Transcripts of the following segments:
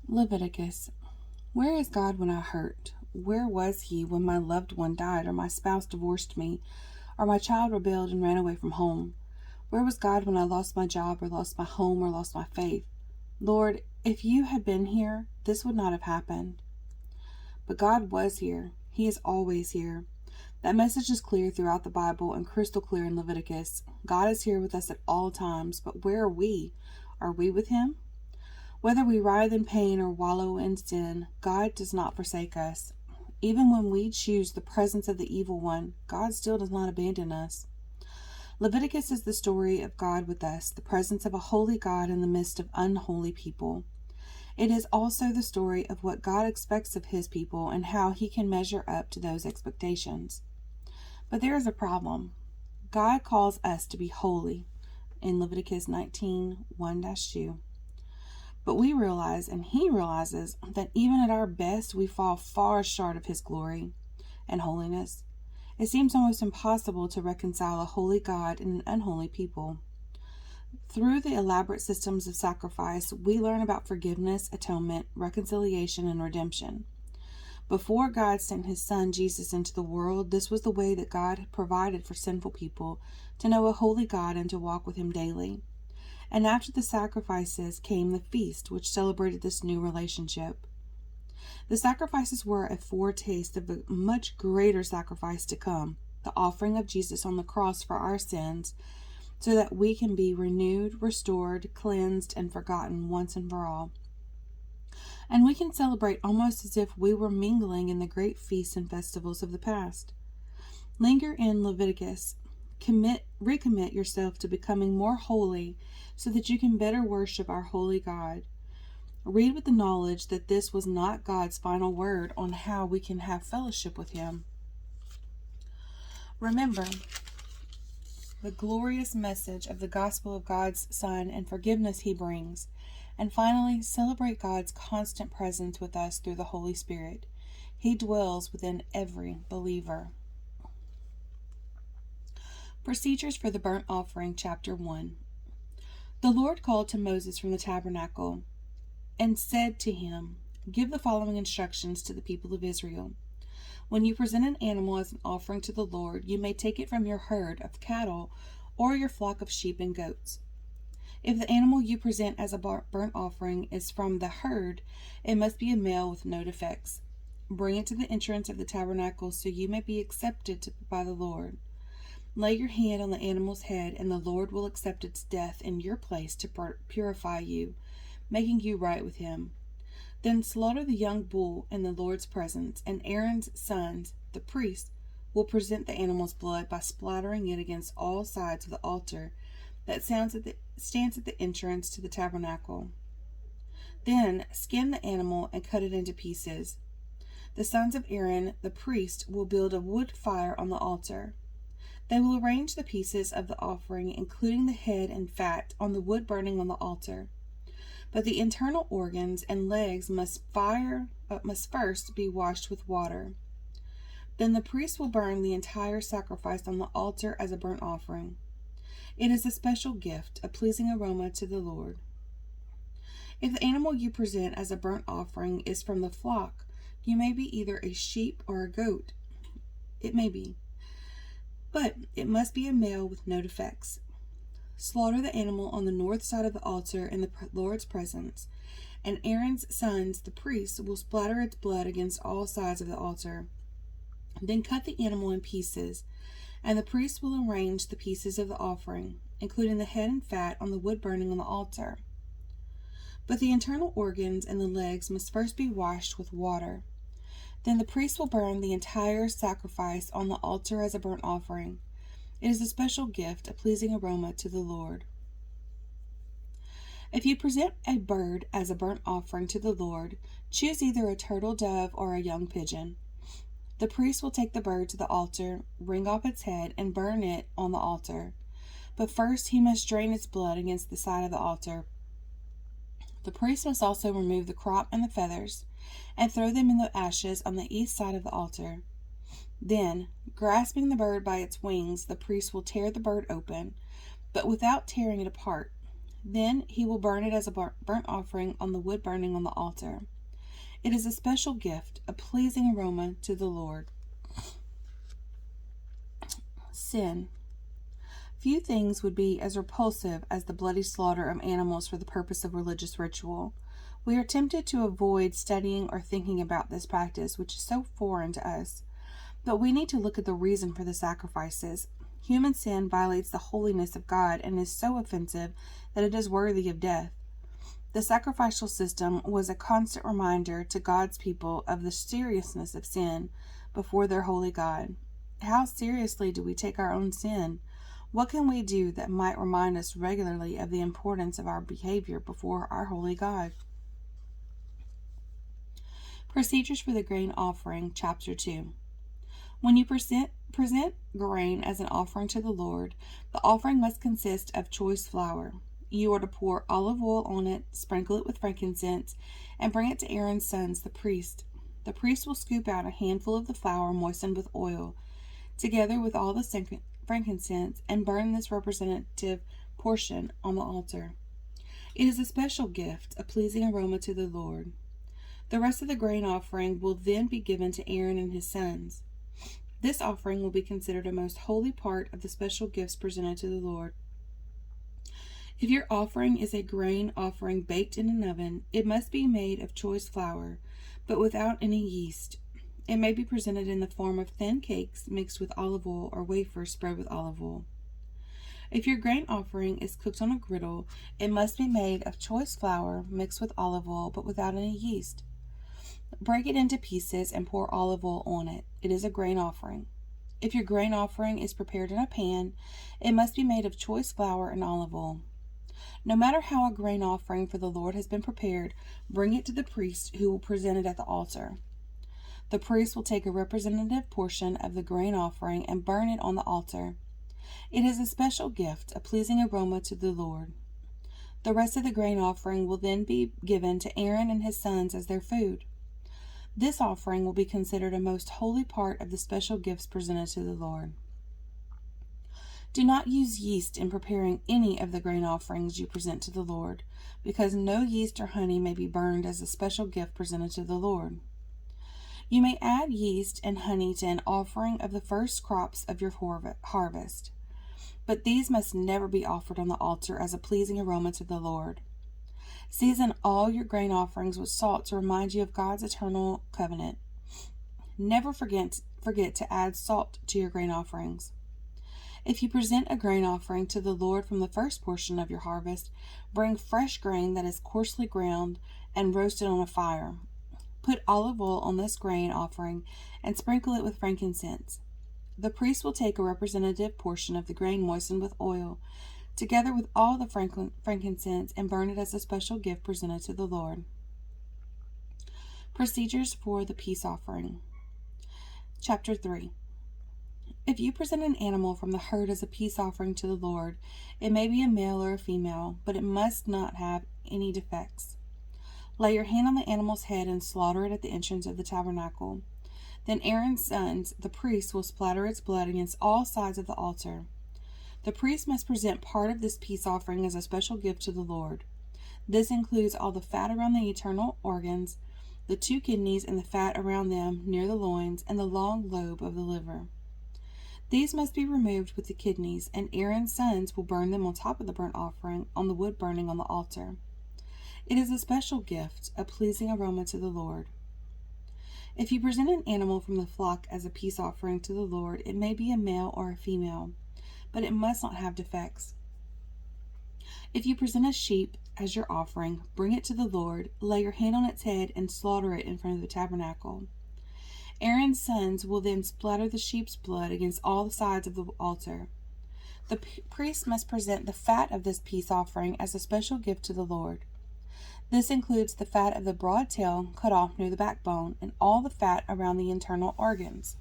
Leviticus. Where is God when I hurt? Where was he when my loved one died, or my spouse divorced me, or my child rebelled and ran away from home? Where was God when I lost my job, or lost my home, or lost my faith? Lord, if you had been here, this would not have happened. But God was here. He is always here. That message is clear throughout the Bible and crystal clear in Leviticus. God is here with us at all times, but where are we? Are we with him? Whether we writhe in pain or wallow in sin, God does not forsake us. Even when we choose the presence of the evil one, God still does not abandon us. Leviticus is the story of God with us, the presence of a holy God in the midst of unholy people. It is also the story of what God expects of his people and how he can measure up to those expectations. But there is a problem. God calls us to be holy in Leviticus 19:1-2. But we realize, and he realizes, that even at our best, we fall far short of his glory and holiness. It seems almost impossible to reconcile a holy God and an unholy people. Through the elaborate systems of sacrifice, we learn about forgiveness, atonement, reconciliation, and redemption. Before God sent his son Jesus into the world, this was the way that God had provided for sinful people to know a holy God and to walk with him daily. And after the sacrifices came the feast, which celebrated this new relationship. The sacrifices were a foretaste of a much greater sacrifice to come, the offering of Jesus on the cross for our sins, so that we can be renewed, restored, cleansed, and forgotten once and for all. And we can celebrate almost as if we were mingling in the great feasts and festivals of the past. Linger in Leviticus. Recommit yourself to becoming more holy so that you can better worship our holy God. Read with the knowledge that this was not God's final word on how we can have fellowship with him. Remember the glorious message of the gospel of God's Son and forgiveness he brings. And finally, celebrate God's constant presence with us through the Holy Spirit. He dwells within every believer. Procedures for the Burnt Offering, Chapter 1. The Lord called to Moses from the tabernacle and said to him, "Give the following instructions to the people of Israel. When you present an animal as an offering to the Lord, you may take it from your herd of cattle or your flock of sheep and goats. If the animal you present as a burnt offering is from the herd, it must be a male with no defects. Bring it to the entrance of the tabernacle so you may be accepted by the Lord. Lay your hand on the animal's head, and the Lord will accept its death in your place to purify you, making you right with him. Then slaughter the young bull in the Lord's presence, and Aaron's sons, the priests, will present the animal's blood by splattering it against all sides of the altar that stands at the entrance to the tabernacle. Then skin the animal and cut it into pieces. The sons of Aaron, the priest, will build a wood fire on the altar. They will arrange the pieces of the offering, including the head and fat, on the wood burning on the altar. But the internal organs and legs must first be washed with water. Then the priest will burn the entire sacrifice on the altar as a burnt offering. It is a special gift, a pleasing aroma to the Lord. If the animal you present as a burnt offering is from the flock, you may be either a sheep or a goat. But it must be a male with no defects. Slaughter the animal on the north side of the altar in the Lord's presence, and Aaron's sons, the priests, will splatter its blood against all sides of the altar. Then cut the animal in pieces, and the priest will arrange the pieces of the offering, including the head and fat, on the wood burning on the altar. But the internal organs and the legs must first be washed with water. Then the priest will burn the entire sacrifice on the altar as a burnt offering. It is a special gift, a pleasing aroma to the Lord. If you present a bird as a burnt offering to the Lord, choose either a turtle dove or a young pigeon. The priest will take the bird to the altar, wring off its head, and burn it on the altar. But first he must drain its blood against the side of the altar. The priest must also remove the crop and the feathers, and throw them in the ashes on the east side of the altar. Then, grasping the bird by its wings, the priest will tear the bird open, but without tearing it apart. Then he will burn it as a burnt offering on the wood burning on the altar. It is a special gift, a pleasing aroma to the Lord. Sin. Few things would be as repulsive as the bloody slaughter of animals for the purpose of religious ritual. We are tempted to avoid studying or thinking about this practice, which is so foreign to us. But we need to look at the reason for the sacrifices. Human sin violates the holiness of God and is so offensive that it is worthy of death. The sacrificial system was a constant reminder to God's people of the seriousness of sin before their holy God. How seriously do we take our own sin? What can we do that might remind us regularly of the importance of our behavior before our holy God? Procedures for the grain offering, Chapter 2. When you present grain as an offering to the Lord, the offering must consist of choice flour. You are to pour olive oil on it, sprinkle it with frankincense, and bring it to Aaron's sons, the priest. The priest will scoop out a handful of the flour moistened with oil, together with all the frankincense, and burn this representative portion on the altar. It is a special gift, a pleasing aroma to the Lord. The rest of the grain offering will then be given to Aaron and his sons. This offering will be considered a most holy part of the special gifts presented to the Lord. If your offering is a grain offering baked in an oven, it must be made of choice flour, but without any yeast. It may be presented in the form of thin cakes mixed with olive oil or wafers spread with olive oil. If your grain offering is cooked on a griddle, it must be made of choice flour mixed with olive oil, but without any yeast. Break it into pieces and pour olive oil on it. It is a grain offering. If your grain offering is prepared in a pan, it must be made of choice flour and olive oil. No matter how a grain offering for the Lord has been prepared, bring it to the priest who will present it at the altar. The priest will take a representative portion of the grain offering and burn it on the altar. It is a special gift, a pleasing aroma to the Lord. The rest of the grain offering will then be given to Aaron and his sons as their food. This offering will be considered a most holy part of the special gifts presented to the Lord. Do not use yeast in preparing any of the grain offerings you present to the Lord, because no yeast or honey may be burned as a special gift presented to the Lord. You may add yeast and honey to an offering of the first crops of your harvest, but these must never be offered on the altar as a pleasing aroma to the Lord. Season all your grain offerings with salt to remind you of God's eternal covenant. Never forget to add salt to your grain offerings. If you present a grain offering to the Lord from the first portion of your harvest, bring fresh grain that is coarsely ground and roasted on a fire. Put olive oil on this grain offering and sprinkle it with frankincense. The priest will take a representative portion of the grain moistened with oil, together with all the frankincense, and burn it as a special gift presented to the Lord. Procedures for the peace offering. Chapter 3. If you present an animal from the herd as a peace offering to the Lord, it may be a male or a female, but it must not have any defects. Lay your hand on the animal's head and slaughter it at the entrance of the tabernacle. Then Aaron's sons, the priests, will splatter its blood against all sides of the altar. The priest must present part of this peace offering as a special gift to the Lord. This includes all the fat around the internal organs, the 2 kidneys and the fat around them near the loins, and the long lobe of the liver. These must be removed with the kidneys, and Aaron's sons will burn them on top of the burnt offering on the wood burning on the altar. It is a special gift, a pleasing aroma to the Lord. If you present an animal from the flock as a peace offering to the Lord, it may be a male or a female, but it must not have defects. If you present a sheep as your offering, bring it to the Lord, lay your hand on its head, and slaughter it in front of the tabernacle. Aaron's sons will then splatter the sheep's blood against all the sides of the altar. The priest must present the fat of this peace offering as a special gift to the Lord. This includes the fat of the broad tail cut off near the backbone and all the fat around the internal organs,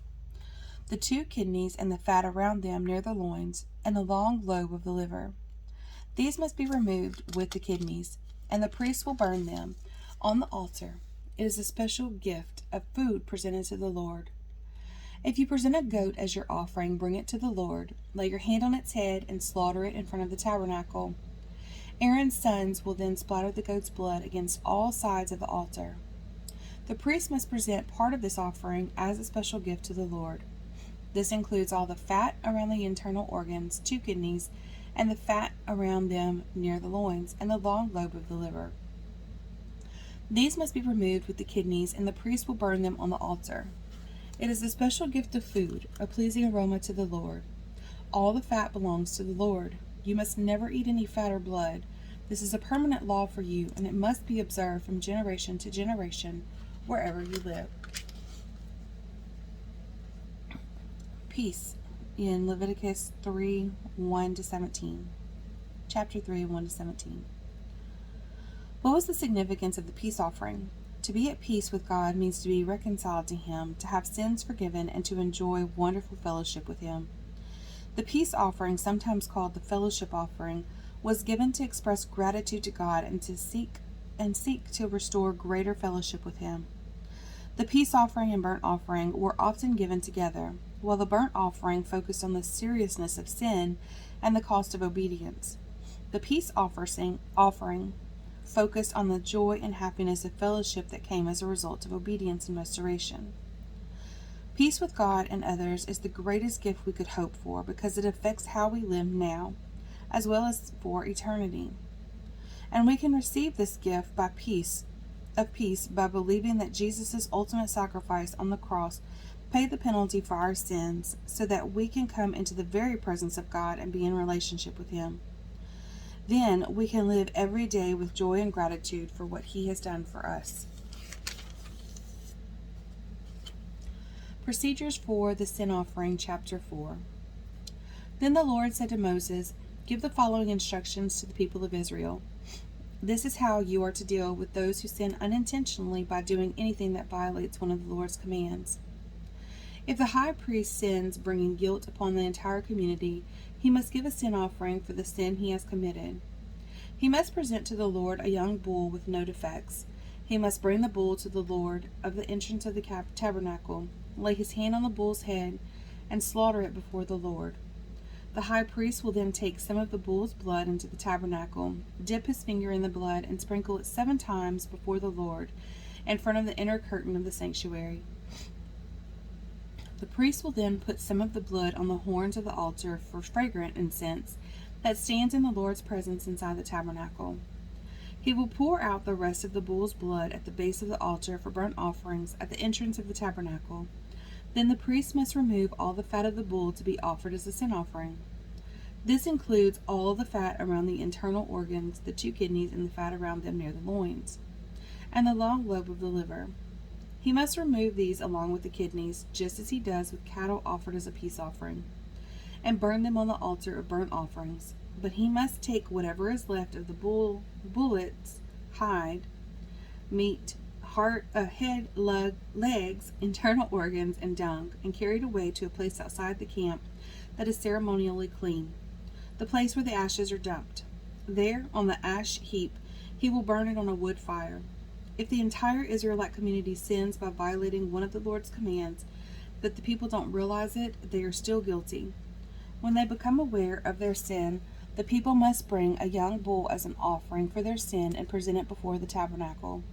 the 2 kidneys and the fat around them near the loins, and the long lobe of the liver. These must be removed with the kidneys, and the priest will burn them on the altar. It is a special gift of food presented to the Lord. If you present a goat as your offering, bring it to the Lord, lay your hand on its head, and slaughter it in front of the tabernacle. Aaron's sons will then splatter the goat's blood against all sides of the altar. The priest must present part of this offering as a special gift to the Lord. This includes all the fat around the internal organs, 2 kidneys, and the fat around them near the loins, and the long lobe of the liver. These must be removed with the kidneys, and the priest will burn them on the altar. It is a special gift of food, a pleasing aroma to the Lord. All the fat belongs to the Lord. You must never eat any fat or blood. This is a permanent law for you, and it must be observed from generation to generation, wherever you live. Peace in Leviticus 3, 1-17. Chapter 3, 1-17. What was the significance of the peace offering? To be at peace with God means to be reconciled to Him, to have sins forgiven, and to enjoy wonderful fellowship with Him. The peace offering, sometimes called the fellowship offering, was given to express gratitude to God and to seek to restore greater fellowship with Him. The peace offering and burnt offering were often given together, while the burnt offering focused on the seriousness of sin and the cost of obedience. The peace offering focused on the joy and happiness of fellowship that came as a result of obedience and restoration. Peace with God and others is the greatest gift we could hope for because it affects how we live now, as well as for eternity. And we can receive this gift of peace by believing that Jesus' ultimate sacrifice on the cross paid the penalty for our sins so that we can come into the very presence of God and be in relationship with Him. Then we can live every day with joy and gratitude for what He has done for us. Procedures for the sin offering, chapter 4. Then the Lord said to Moses, "Give the following instructions to the people of Israel. This is how you are to deal with those who sin unintentionally by doing anything that violates one of the Lord's commands. If the high priest sins, bringing guilt upon the entire community, he must give a sin offering for the sin he has committed. He must present to the Lord a young bull with no defects. He must bring the bull to the Lord of the entrance of the tabernacle, lay his hand on the bull's head, and slaughter it before the Lord. The high priest will then take some of the bull's blood into the tabernacle, dip his finger in the blood, and sprinkle it 7 times before the Lord, in front of the inner curtain of the sanctuary. The priest will then put some of the blood on the horns of the altar for fragrant incense that stands in the Lord's presence inside the tabernacle. He will pour out the rest of the bull's blood at the base of the altar for burnt offerings at the entrance of the tabernacle. Then the priest must remove all the fat of the bull to be offered as a sin offering. This includes all the fat around the internal organs, the 2 kidneys, and the fat around them near the loins, and the long lobe of the liver. He must remove these along with the kidneys, just as he does with cattle offered as a peace offering, and burn them on the altar of burnt offerings. But he must take whatever is left of the bullet's hide, meat, heart, head, legs, internal organs, and dung, and carry it away to a place outside the camp that is ceremonially clean, the place where the ashes are dumped. There, on the ash heap, he will burn it on a wood fire. If the entire Israelite community sins by violating one of the Lord's commands, but the people don't realize it, they are still guilty. When they become aware of their sin, the people must bring a young bull as an offering for their sin and present it before the tabernacle.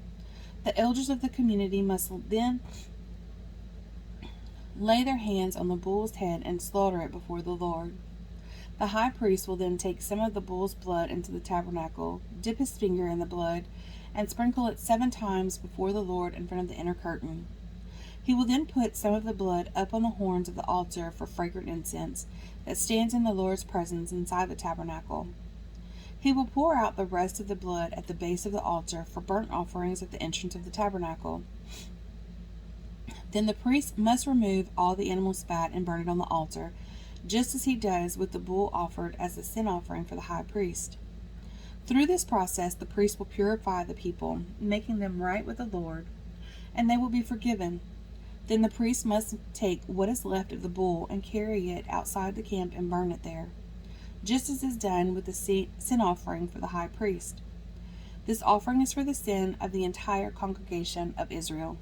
The elders of the community must then lay their hands on the bull's head and slaughter it before the Lord. The high priest will then take some of the bull's blood into the tabernacle, dip his finger in the blood, and sprinkle it 7 times before the Lord in front of the inner curtain. He will then put some of the blood up on the horns of the altar for fragrant incense that stands in the Lord's presence inside the tabernacle. He will pour out the rest of the blood at the base of the altar for burnt offerings at the entrance of the tabernacle. Then the priest must remove all the animal's fat and burn it on the altar, just as he does with the bull offered as a sin offering for the high priest. Through this process, the priest will purify the people, making them right with the Lord, and they will be forgiven. Then the priest must take what is left of the bull and carry it outside the camp and burn it there, just as is done with the sin offering for the high priest. This offering is for the sin of the entire congregation of Israel.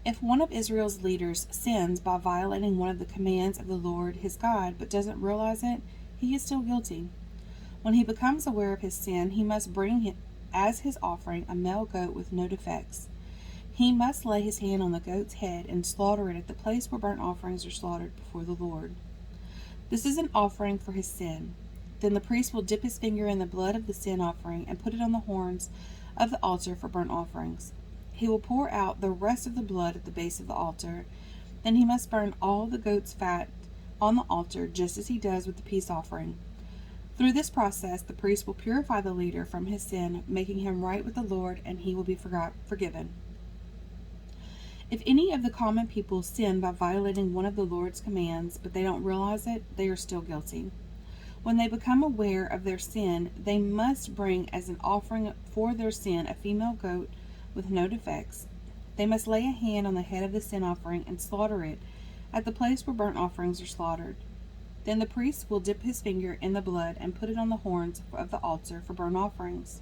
If one of Israel's leaders sins by violating one of the commands of the Lord his God but doesn't realize it, he is still guilty. When he becomes aware of his sin, he must bring as his offering a male goat with no defects. He must lay his hand on the goat's head and slaughter it at the place where burnt offerings are slaughtered before the Lord. This is an offering for his sin. Then the priest will dip his finger in the blood of the sin offering and put it on the horns of the altar for burnt offerings. He will pour out the rest of the blood at the base of the altar. Then he must burn all the goat's fat on the altar, just as he does with the peace offering. Through this process, the priest will purify the leader from his sin, making him right with the Lord, and he will be forgiven. If any of the common people sin by violating one of the Lord's commands, but they don't realize it, they are still guilty. When they become aware of their sin, they must bring as an offering for their sin a female goat with no defects. They must lay a hand on the head of the sin offering and slaughter it at the place where burnt offerings are slaughtered. Then the priest will dip his finger in the blood and put it on the horns of the altar for burnt offerings.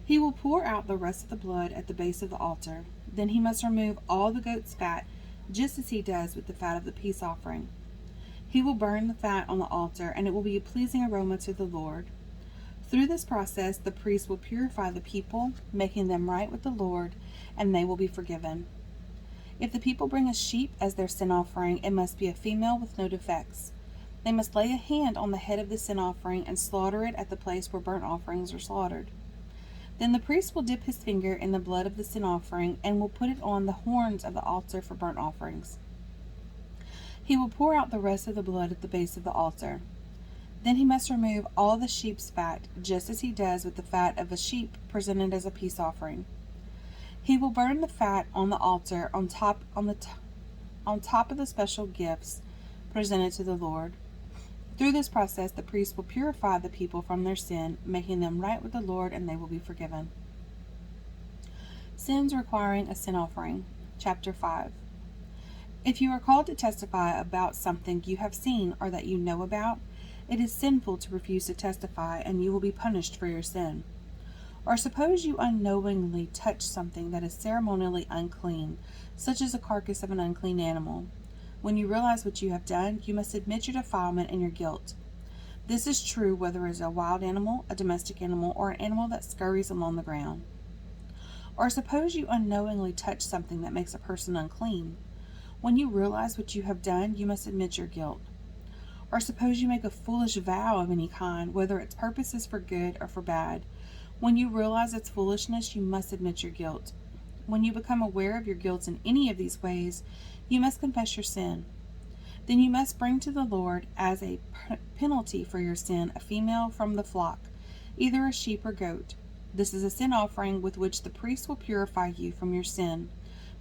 He will pour out the rest of the blood at the base of the altar. Then he must remove all the goat's fat, just as he does with the fat of the peace offering. He will burn the fat on the altar, and it will be a pleasing aroma to the Lord. Through this process, the priest will purify the people, making them right with the Lord, and they will be forgiven. If the people bring a sheep as their sin offering, it must be a female with no defects. They must lay a hand on the head of the sin offering and slaughter it at the place where burnt offerings are slaughtered. Then the priest will dip his finger in the blood of the sin offering and will put it on the horns of the altar for burnt offerings. He will pour out the rest of the blood at the base of the altar. Then he must remove all the sheep's fat, just as he does with the fat of a sheep presented as a peace offering. He will burn the fat on the altar on top of the special gifts presented to the Lord. Through this process, the priest will purify the people from their sin, making them right with the Lord, and they will be forgiven. Sins requiring a sin offering. Chapter 5. If you are called to testify about something you have seen or that you know about, it is sinful to refuse to testify, and you will be punished for your sin. Or suppose you unknowingly touch something that is ceremonially unclean, such as a carcass of an unclean animal. When you realize what you have done, you must admit your defilement and your guilt. This is true whether it is a wild animal, a domestic animal, or an animal that scurries along the ground. Or suppose you unknowingly touch something that makes a person unclean. When you realize what you have done, you must admit your guilt. Or suppose you make a foolish vow of any kind, whether its purpose is for good or for bad. When you realize its foolishness, you must admit your guilt. When you become aware of your guilt in any of these ways, you must confess your sin. Then you must bring to the Lord as a penalty for your sin a female from the flock, either a sheep or goat. This is a sin offering with which the priest will purify you from your sin,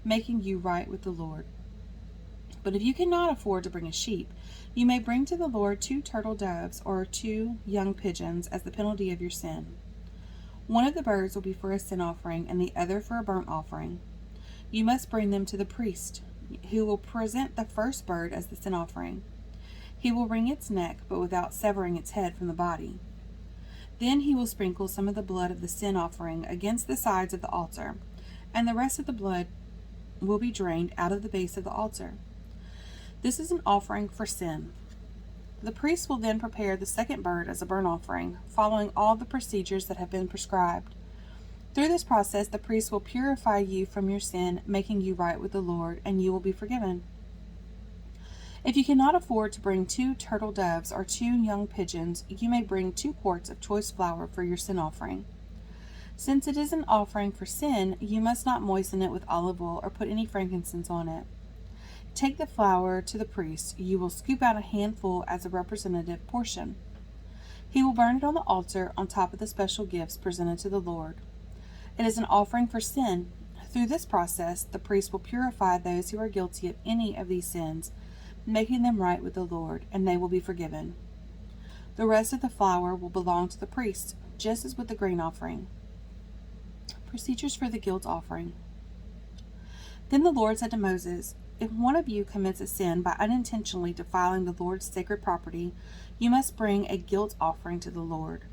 making you right with the Lord. But if you cannot afford to bring a sheep, you may bring to the Lord 2 turtle doves or 2 young pigeons as the penalty of your sin. One of the birds will be for a sin offering and the other for a burnt offering. You must bring them to the priest, who will present the first bird as the sin offering. He will wring its neck, but without severing its head from the body. Then he will sprinkle some of the blood of the sin offering against the sides of the altar, and the rest of the blood will be drained out of the base of the altar. This is an offering for sin. The priest will then prepare the second bird as a burnt offering, following all the procedures that have been prescribed. Through this process, the priest will purify you from your sin, making you right with the Lord, and you will be forgiven. If you cannot afford to bring 2 turtle doves or 2 young pigeons, you may bring 2 quarts of choice flour for your sin offering. Since it is an offering for sin, you must not moisten it with olive oil or put any frankincense on it. Take the flour to the priest. You will scoop out a handful as a representative portion. He will burn it on the altar on top of the special gifts presented to the Lord. It is an offering for sin. Through this process, the priest will purify those who are guilty of any of these sins, making them right with the Lord, and they will be forgiven. The rest of the flour will belong to the priest, just as with the grain offering. Procedures for the guilt offering. Then the Lord said to Moses, "If one of you commits a sin by unintentionally defiling the Lord's sacred property, you must bring a guilt offering to the Lord.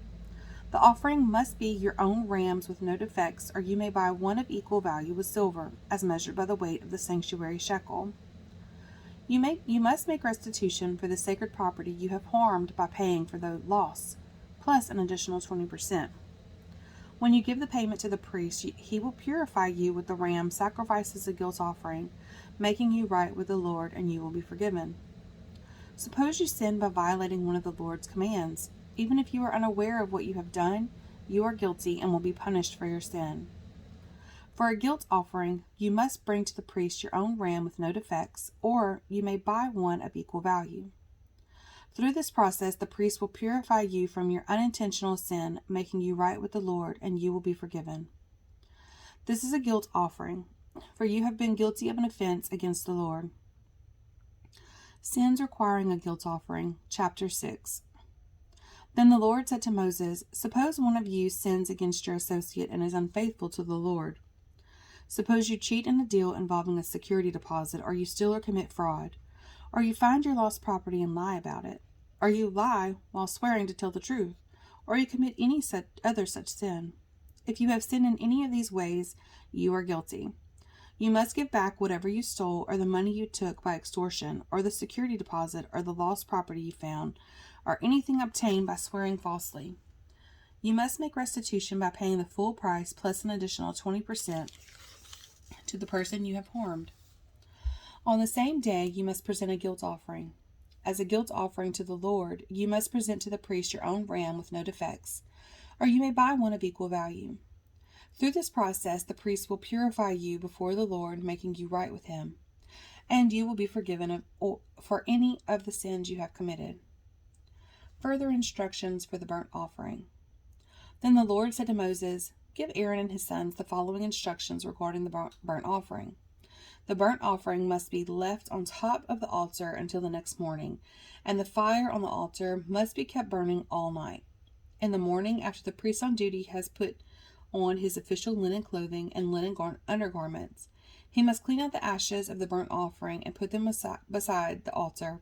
The offering must be your own rams with no defects, or you may buy one of equal value with silver, as measured by the weight of the sanctuary shekel. You must make restitution for the sacred property you have harmed by paying for the loss. plus an additional 20%. When you give the payment to the priest, he will purify you with the ram sacrificed as a guilt offering, making you right with the Lord, and you will be forgiven. Suppose you sin by violating one of the Lord's commands. Even if you are unaware of what you have done, you are guilty and will be punished for your sin. For a guilt offering, you must bring to the priest your own ram with no defects, or you may buy one of equal value. Through this process, the priest will purify you from your unintentional sin, making you right with the Lord, and you will be forgiven. This is a guilt offering, for you have been guilty of an offense against the Lord. Sins requiring a guilt offering, chapter 6. Then the Lord said to Moses, "Suppose one of you sins against your associate and is unfaithful to the Lord. Suppose you cheat in a deal involving a security deposit, or you steal or commit fraud, or you find your lost property and lie about it, or you lie while swearing to tell the truth, or you commit any other such sin. If you have sinned in any of these ways, you are guilty. You must give back whatever you stole, or the money you took by extortion, or the security deposit, or the lost property you found, or anything obtained by swearing falsely. You must make restitution by paying the full price plus an additional 20% to the person you have harmed. On the same day, you must present a guilt offering. As a guilt offering to the Lord, you must present to the priest your own ram with no defects, or you may buy one of equal value. Through this process, the priest will purify you before the Lord, making you right with him, and you will be forgiven for any of the sins you have committed. Further instructions for the burnt offering. Then the Lord said to Moses, "Give Aaron and his sons the following instructions regarding the burnt offering. The burnt offering must be left on top of the altar until the next morning, and the fire on the altar must be kept burning all night. In the morning, after the priest on duty has put on his official linen clothing and linen undergarments, he must clean out the ashes of the burnt offering and put them beside the altar.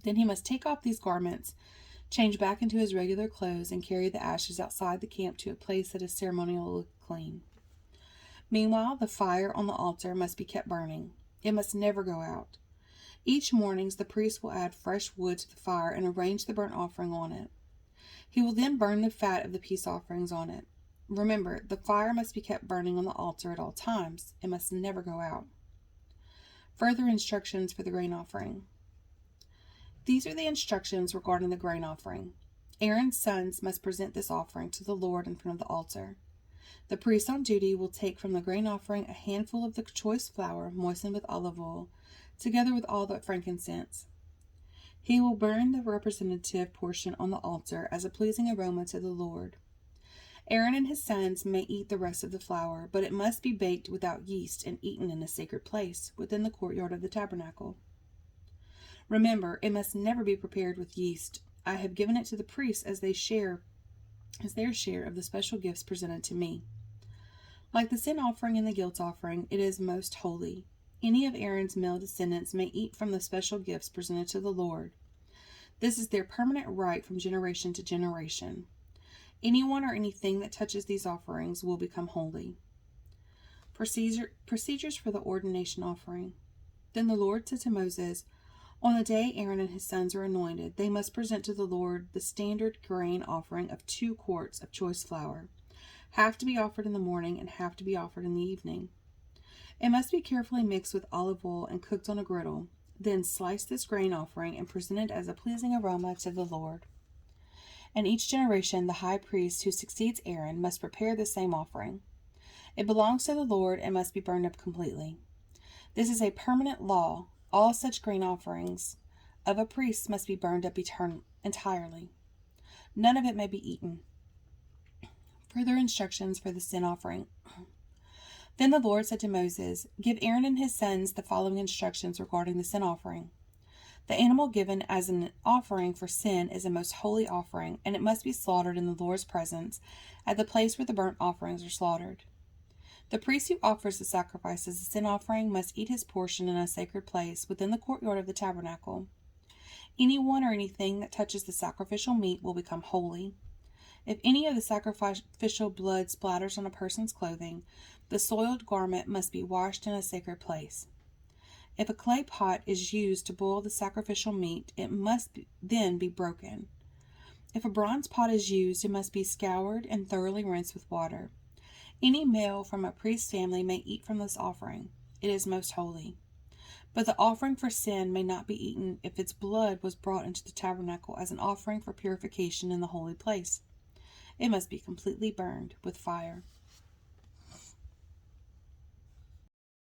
Then he must take off these garments, change back into his regular clothes, and carry the ashes outside the camp to a place that is ceremonially clean. Meanwhile, the fire on the altar must be kept burning. It must never go out. Each morning, the priest will add fresh wood to the fire and arrange the burnt offering on it. He will then burn the fat of the peace offerings on it. Remember, the fire must be kept burning on the altar at all times. It must never go out." Further instructions for the grain offering. These are the instructions regarding the grain offering. Aaron's sons must present this offering to the Lord in front of the altar. The priest on duty will take from the grain offering a handful of the choice flour moistened with olive oil, together with all the frankincense. He will burn the representative portion on the altar as a pleasing aroma to the Lord. Aaron and his sons may eat the rest of the flour, but it must be baked without yeast and eaten in a sacred place within the courtyard of the tabernacle. Remember, it must never be prepared with yeast. I have given it to the priests as their share of the special gifts presented to me. Like the sin offering and the guilt offering, it is most holy. Any of Aaron's male descendants may eat from the special gifts presented to the Lord. This is their permanent right from generation to generation. Anyone or anything that touches these offerings will become holy. Procedures for the ordination offering. Then the Lord said to Moses, "On the day Aaron and his sons are anointed, they must present to the Lord the standard grain offering of 2 quarts of choice flour, half to be offered in the morning and half to be offered in the evening. It must be carefully mixed with olive oil and cooked on a griddle. Then slice this grain offering and present it as a pleasing aroma to the Lord. In each generation, the high priest who succeeds Aaron must prepare the same offering. It belongs to the Lord and must be burned up completely. This is a permanent law. All such grain offerings of a priest must be burned up entirely. None of it may be eaten." Further instructions for the sin offering. Then the Lord said to Moses, "Give Aaron and his sons the following instructions regarding the sin offering. The animal given as an offering for sin is a most holy offering, and it must be slaughtered in the Lord's presence at the place where the burnt offerings are slaughtered. The priest who offers the sacrifice as a sin offering must eat his portion in a sacred place within the courtyard of the tabernacle. Anyone or anything that touches the sacrificial meat will become holy. If any of the sacrificial blood splatters on a person's clothing, the soiled garment must be washed in a sacred place. If a clay pot is used to boil the sacrificial meat, it must then be broken. If a bronze pot is used, it must be scoured and thoroughly rinsed with water. Any male from a priest's family may eat from this offering. It is most holy. But the offering for sin may not be eaten if its blood was brought into the tabernacle as an offering for purification in the holy place. It must be completely burned with fire.